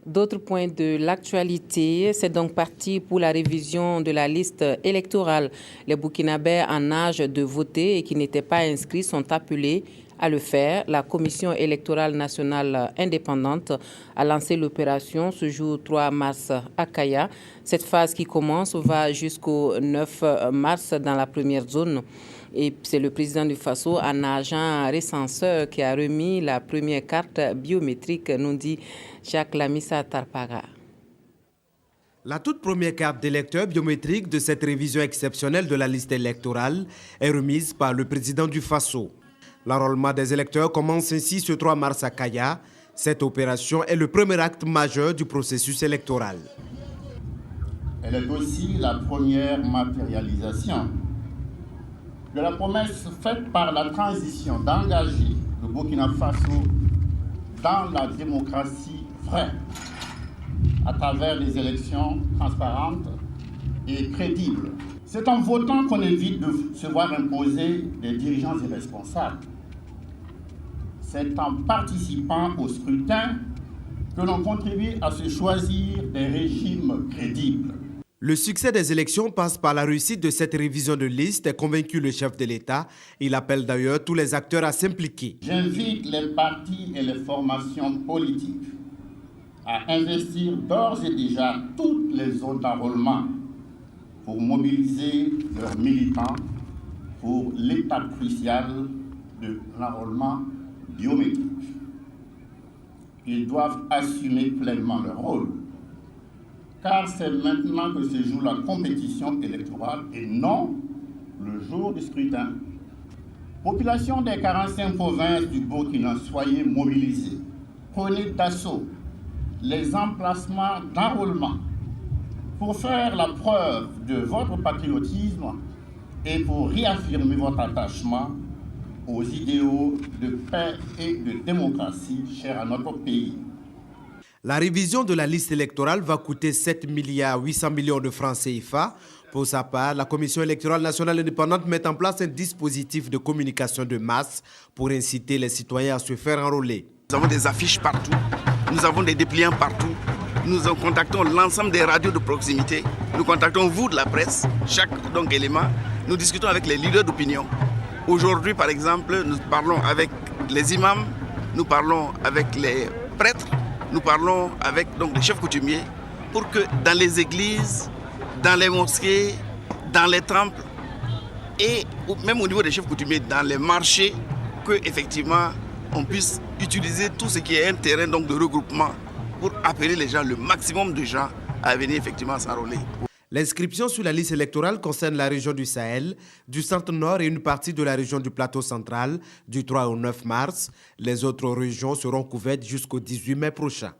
D'autres points de l'actualité, c'est donc parti pour la révision de la liste électorale. Les Burkinabés en âge de voter et qui n'étaient pas inscrits sont appelés à le faire. La Commission électorale nationale indépendante a lancé l'opération ce jour 3 mars à Kaya. Cette phase qui commence va jusqu'au 9 mars dans la première zone. Et c'est le président du Faso, un agent recenseur, qui a remis la première carte biométrique, nous dit Jacques Lamissa Tarpaga. La toute première carte d'électeur biométrique de cette révision exceptionnelle de la liste électorale est remise par le président du Faso. L'enrôlement des électeurs commence ainsi ce 3 mars à Kaya. Cette opération est le premier acte majeur du processus électoral. Elle est aussi la première matérialisation de la promesse faite par la transition d'engager le Burkina Faso dans la démocratie vraie, à travers des élections transparentes et crédibles. C'est en votant qu'on évite de se voir imposer des dirigeants irresponsables. C'est en participant au scrutin que l'on contribue à se choisir des régimes crédibles. Le succès des élections passe par la réussite de cette révision de liste, est convaincu le chef de l'État. Il appelle d'ailleurs tous les acteurs à s'impliquer. J'invite les partis et les formations politiques à investir d'ores et déjà toutes les zones d'enrôlement pour mobiliser leurs militants pour l'étape cruciale de l'enrôlement biométrique. Ils doivent assumer pleinement leur rôle, car c'est maintenant que se joue la compétition électorale et non le jour du scrutin. Population des 45 provinces du Burkina, soyez mobilisés. Prenez d'assaut les emplacements d'enrôlement pour faire la preuve de votre patriotisme et pour réaffirmer votre attachement aux idéaux de paix et de démocratie chers à notre pays. La révision de la liste électorale va coûter 7,8 milliards de francs CFA. Pour sa part, la Commission électorale nationale indépendante met en place un dispositif de communication de masse pour inciter les citoyens à se faire enrôler. Nous avons des affiches partout, nous avons des dépliants partout. Nous contactons l'ensemble des radios de proximité, nous contactons vous de la presse, chaque élément. Nous discutons avec les leaders d'opinion. Aujourd'hui, par exemple, nous parlons avec les imams, nous parlons avec les prêtres, nous parlons avec les chefs coutumiers pour que dans les églises, dans les mosquées, dans les temples et même au niveau des chefs coutumiers, dans les marchés, qu'effectivement on puisse utiliser tout ce qui est un terrain de regroupement pour appeler les gens, le maximum de gens à venir effectivement s'enrôler. L'inscription sur la liste électorale concerne la région du Sahel, du centre-nord et une partie de la région du plateau central du 3 au 9 mars. Les autres régions seront couvertes jusqu'au 18 mai prochain.